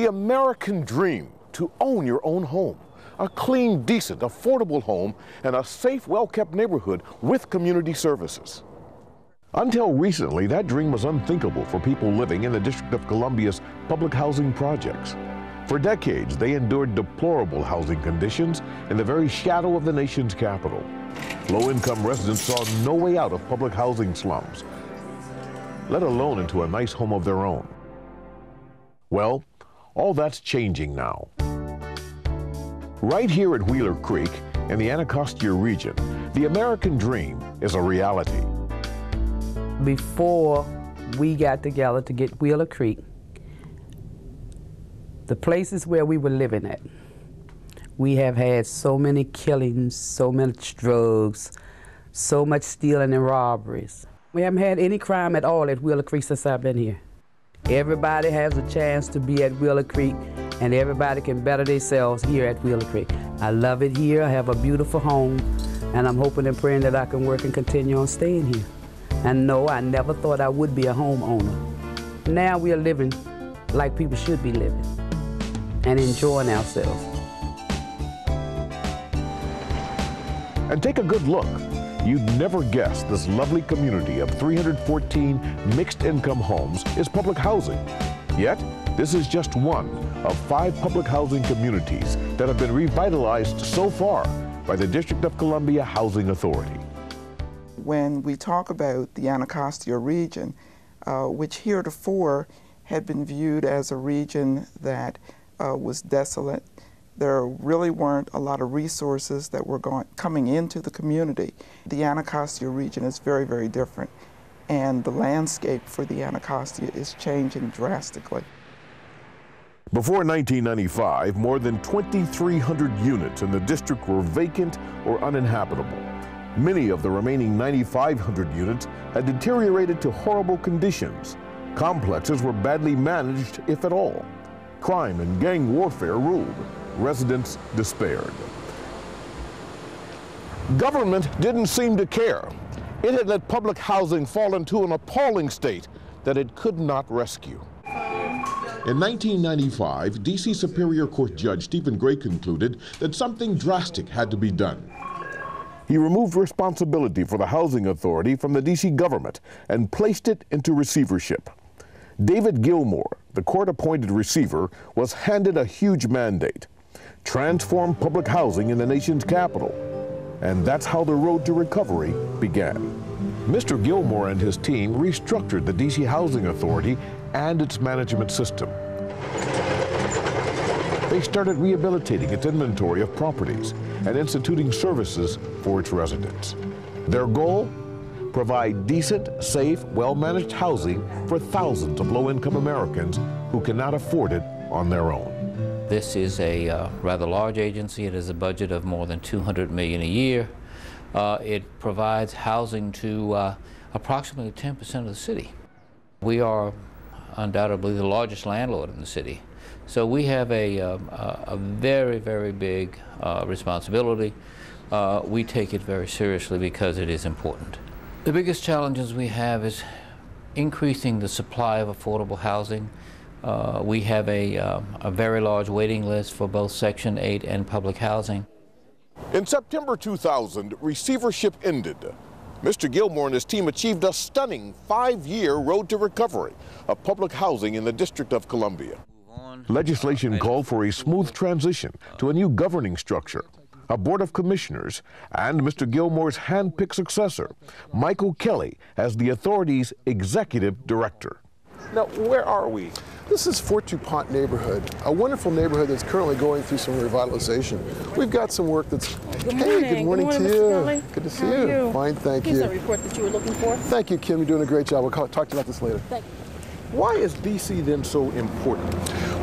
The American dream, to own your own home. A clean, decent, affordable home and a safe, well-kept neighborhood with community services. Until recently, that dream was unthinkable for people living in the District of Columbia's public housing projects. For decades, they endured deplorable housing conditions in the very shadow of the nation's capital. Low-income residents saw no way out of public housing slums, let alone into a nice home of their own. Well, all that's changing now. Right here at Wheeler Creek, in the Anacostia region, the American dream is a reality. Before we got together to get Wheeler Creek, the places where we were living at, we have had so many killings, so much drugs, so much stealing and robberies. We haven't had any crime at all at Wheeler Creek since I've been here. Everybody has a chance to be at Wheeler Creek, and everybody can better themselves here at Wheeler Creek. I love it here. I have a beautiful home, and I'm hoping and praying that I can work and continue on staying here. And no, I never thought I would be a homeowner. Now we are living like people should be living and enjoying ourselves. And take a good look. You'd never guess this lovely community of 314 mixed-income homes is public housing. Yet, this is just one of 5 public housing communities that have been revitalized so far by the District of Columbia Housing Authority. When we talk about the Anacostia region, which heretofore had been viewed as a region that was desolate, there really weren't a lot of resources that were coming into the community. The Anacostia region is very, very different, and the landscape for the Anacostia is changing drastically. Before 1995, more than 2,300 units in the district were vacant or uninhabitable. Many of the remaining 9,500 units had deteriorated to horrible conditions. Complexes were badly managed, if at all. Crime and gang warfare ruled. Residents despaired. Government didn't seem to care. It had let public housing fall into an appalling state that it could not rescue. In 1995, D.C. Superior Court Judge Stephen Gray concluded that something drastic had to be done. He removed responsibility for the Housing Authority from the D.C. government and placed it into receivership. David Gilmore, the court-appointed receiver, was handed a huge mandate: transform public housing in the nation's capital. And that's how the road to recovery began. Mr. Gilmore and his team restructured the D.C. Housing Authority and its management system. They started rehabilitating its inventory of properties and instituting services for its residents. Their goal? Provide decent, safe, well-managed housing for thousands of low-income Americans who cannot afford it on their own. This is a rather large agency. It has a budget of more than $200 million a year. It provides housing to approximately 10% of the city. We are undoubtedly the largest landlord in the city. So we have a very, very big responsibility. We take it very seriously because it is important. The biggest challenges we have is increasing the supply of affordable housing. We have a very large waiting list for both Section 8 and public housing. In September 2000, receivership ended. Mr. Gilmore and his team achieved a stunning 5-year road to recovery of public housing in the District of Columbia. Legislation called for a smooth transition to a new governing structure, a board of commissioners, and Mr. Gilmore's hand-picked successor, Michael Kelly, as the authority's executive director. Now, where are we? This is Fort DuPont neighborhood, a wonderful neighborhood that's currently going through some revitalization. We've got some work that's... Good morning. Hey, good morning to you. Kelly. Good to see you. Fine, thank you. Here's a report that you were looking for. Thank you, Kim. You're doing a great job. We'll talk to you about this later. Thank you. Why is D.C. then so important?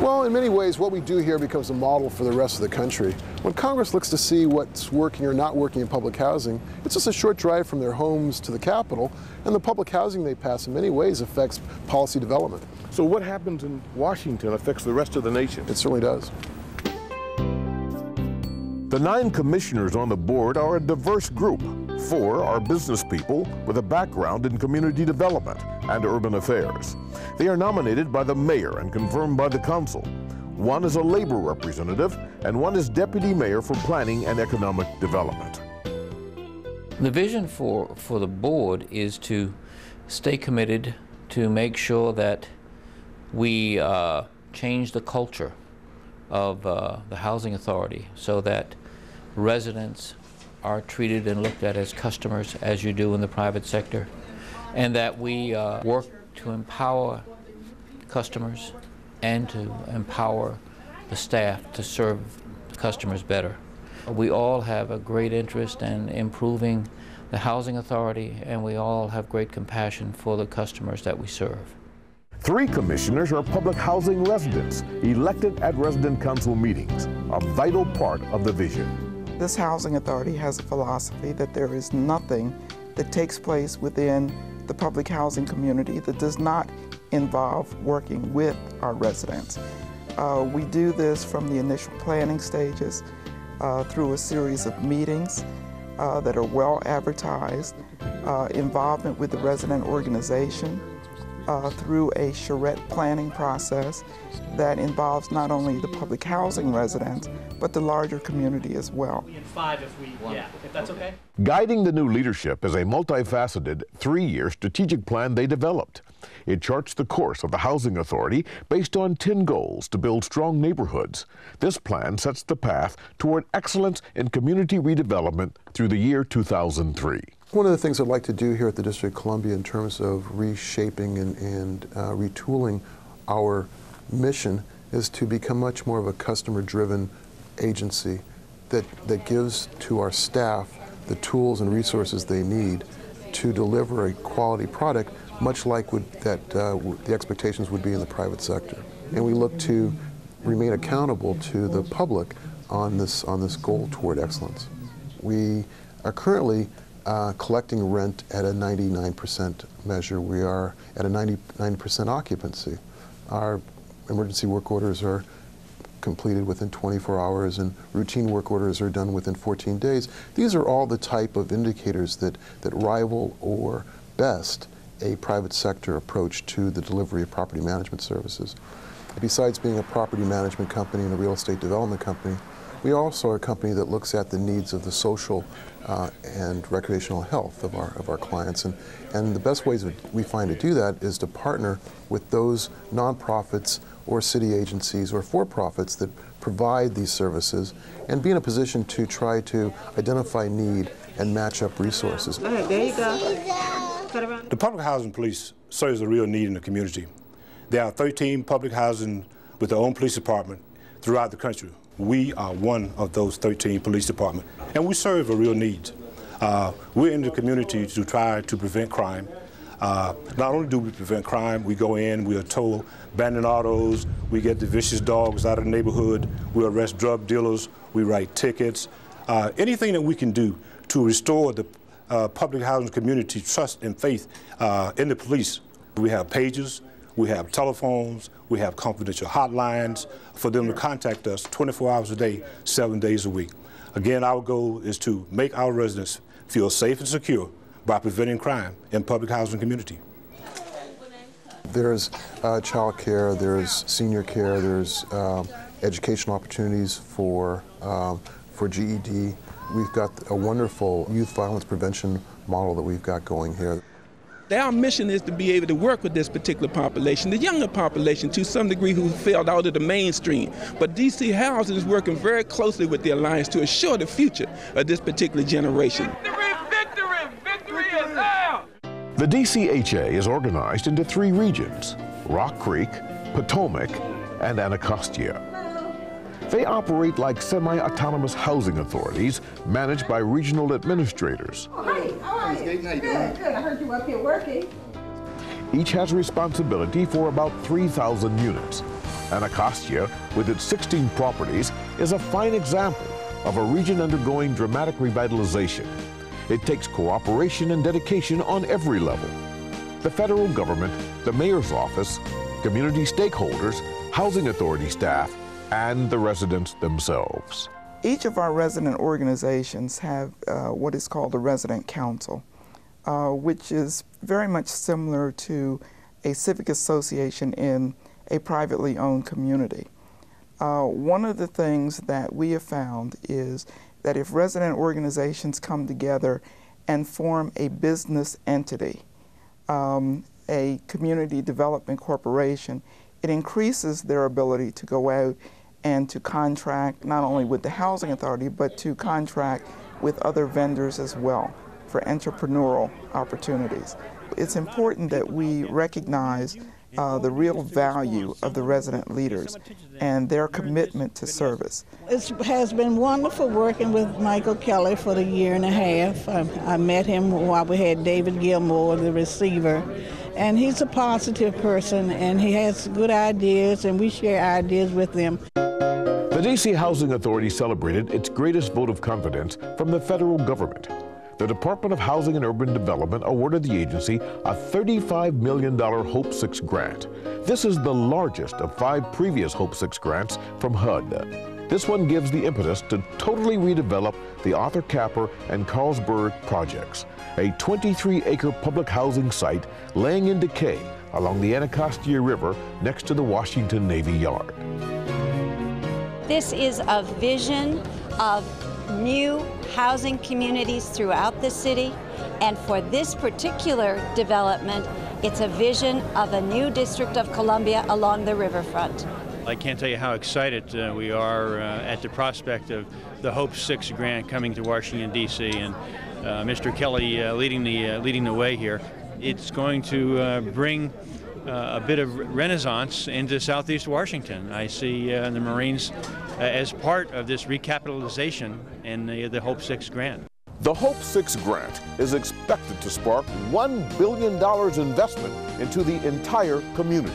Well, in many ways, what we do here becomes a model for the rest of the country. When Congress looks to see what's working or not working in public housing, it's just a short drive from their homes to the Capitol, and the public housing they pass in many ways affects policy development. So what happens in Washington affects the rest of the nation? It certainly does. The 9 commissioners on the board are a diverse group. 4 are business people with a background in community development and urban affairs. They are nominated by the mayor and confirmed by the council. One is a labor representative, and one is deputy mayor for planning and economic development. The vision for the board is to stay committed to make sure that we change the culture of the housing authority so that residents are treated and looked at as customers, as you do in the private sector, and that we work to empower customers and to empower the staff to serve customers better. We all have a great interest in improving the housing authority, and we all have great compassion for the customers that we serve. 3 commissioners are public housing residents, elected at resident council meetings, a vital part of the vision. This housing authority has a philosophy that there is nothing that takes place within the public housing community that does not involve working with our residents. We do this from the initial planning stages through a series of meetings that are well advertised, involvement with the resident organization, through a charrette planning process that involves not only the public housing residents, but the larger community as well. If that's okay. Guiding the new leadership is a multifaceted 3-year strategic plan they developed. It charts the course of the Housing Authority based on 10 goals to build strong neighborhoods. This plan sets the path toward excellence in community redevelopment through the year 2003. One of the things I'd like to do here at the District of Columbia in terms of reshaping and retooling our mission is to become much more of a customer-driven agency that gives to our staff the tools and resources they need to deliver a quality product, much like the expectations would be in the private sector. And we look to remain accountable to the public on this goal toward excellence. We are currently collecting rent at a 99% measure. We are at a 99% occupancy. Our emergency work orders are completed within 24 hours, and routine work orders are done within 14 days. These are all the type of indicators that rival or best a private sector approach to the delivery of property management services. Besides being a property management company and a real estate development company, we also are a company that looks at the needs of the social and recreational health of our clients. And the best ways we find to do that is to partner with those nonprofits or city agencies or for-profits that provide these services and be in a position to try to identify need and match up resources. There you go. The public housing police serves a real need in the community. There are 13 public housing with their own police department throughout the country. We are one of those 13 police departments, and we serve a real need. We're in the community to try to prevent crime. Not only do we prevent crime, we go in, we are told abandoned autos, we get the vicious dogs out of the neighborhood, we arrest drug dealers, we write tickets. Anything that we can do to restore the public housing community trust and faith in the police. We have pages, we have telephones, we have confidential hotlines for them to contact us 24 hours a day, 7 days a week. Again, our goal is to make our residents feel safe and secure by preventing crime in public housing community. There's child care, there's senior care, there's educational opportunities for GED. We've got a wonderful youth violence prevention model that we've got going here. Our mission is to be able to work with this particular population, the younger population to some degree who fell out of the mainstream. But DC Housing is working very closely with the Alliance to assure the future of this particular generation. Victory is ours! The DCHA is organized into 3 regions: Rock Creek, Potomac, and Anacostia. They operate like semi-autonomous housing authorities managed by regional administrators. Oh, hey, how are you? Good, good. I heard you up here working. Each has responsibility for about 3,000 units. Anacostia, with its 16 properties, is a fine example of a region undergoing dramatic revitalization. It takes cooperation and dedication on every level. The federal government, the mayor's office, community stakeholders, housing authority staff, and the residents themselves. Each of our resident organizations have what is called a resident council, which is very much similar to a civic association in a privately owned community. One of the things that we have found is that if resident organizations come together and form a business entity, a community development corporation, it increases their ability to go out and to contract not only with the housing authority, but to contract with other vendors as well for entrepreneurial opportunities. It's important that we recognize the real value of the resident leaders and their commitment to service. It has been wonderful working with Michael Kelly for the year and a half. I met him while we had David Gilmore, the receiver, and he's a positive person and he has good ideas and we share ideas with them. The D.C. Housing Authority celebrated its greatest vote of confidence from the federal government. The Department of Housing and Urban Development awarded the agency a $35 million Hope 6 grant. This is the largest of 5 previous Hope 6 grants from HUD. This one gives the impetus to totally redevelop the Arthur Capper and Carlsberg projects, a 23-acre public housing site laying in decay along the Anacostia River next to the Washington Navy Yard. This is a vision of new housing communities throughout the city, and for this particular development, it's a vision of a new District of Columbia along the riverfront. I can't tell you how excited we are at the prospect of the Hope 6 grant coming to Washington, D.C., and Mr. Kelly leading the way here. It's going to bring a bit of renaissance into Southeast Washington. I see the Marines as part of this recapitalization and the Hope 6 grant. The Hope 6 grant is expected to spark $1 billion investment into the entire community.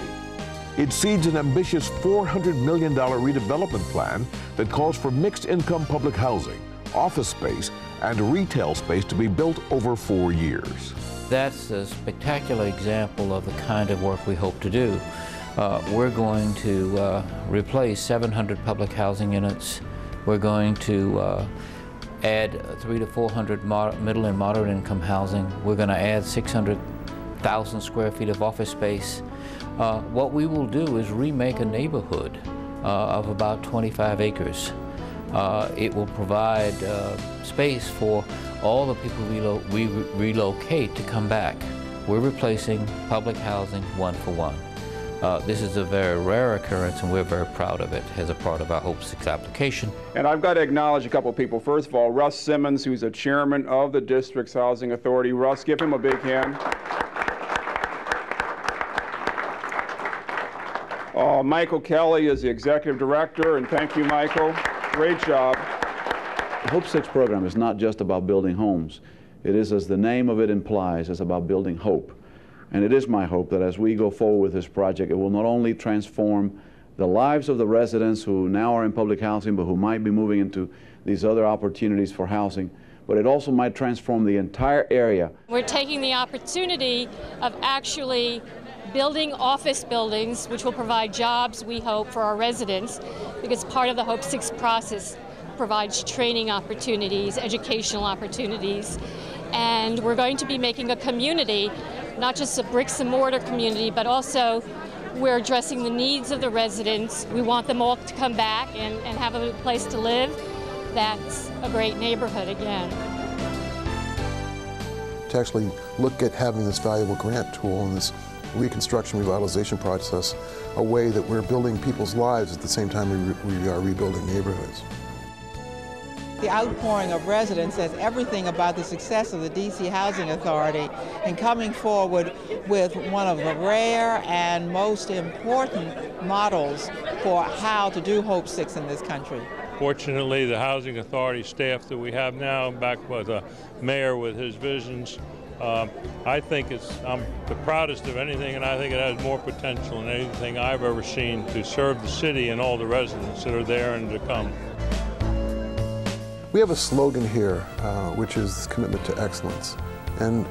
It seeds an ambitious $400 million redevelopment plan that calls for mixed-income public housing, office space, and retail space to be built over 4 years. That's a spectacular example of the kind of work we hope to do. We're going to replace 700 public housing units. We're going to add 300 to 400 middle and moderate income housing. We're going to add 600,000 square feet of office space. What we will do is remake a neighborhood of about 25 acres. It will provide space for all the people we relocate to come back. We're replacing public housing one for one. This is a very rare occurrence and we're very proud of it as a part of our Hope 6 application. And I've got to acknowledge a couple of people. First of all, Russ Simmons, who's the chairman of the district's housing authority. Russ, give him a big hand. Michael Kelly is the executive director, and thank you, Michael. Great job. The Hope 6 program is not just about building homes. It is, as the name of it implies, it's about building hope. And it is my hope that as we go forward with this project, it will not only transform the lives of the residents who now are in public housing, but who might be moving into these other opportunities for housing, but it also might transform the entire area. We're taking the opportunity of actually building office buildings, which will provide jobs, we hope, for our residents, because part of the Hope 6 process provides training opportunities, educational opportunities, and we're going to be making a community, not just a bricks and mortar community, but also we're addressing the needs of the residents. We want them all to come back and have a place to live. That's a great neighborhood again. To actually look at having this valuable grant tool and this reconstruction revitalization process, a way that we're building people's lives at the same time we are rebuilding neighborhoods. The outpouring of residents says everything about the success of the D.C. Housing Authority in coming forward with one of the rare and most important models for how to do Hope 6 in this country. Fortunately, the Housing Authority staff that we have now, backed by the mayor with his visions, I think I'm the proudest of anything, and I think it has more potential than anything I've ever seen to serve the city and all the residents that are there and to come. We have a slogan here, which is commitment to excellence. And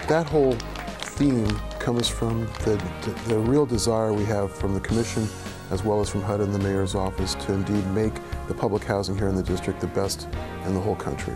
that whole theme comes from the real desire we have from the Commission, as well as from HUD and the Mayor's office, to indeed make the public housing here in the district the best in the whole country.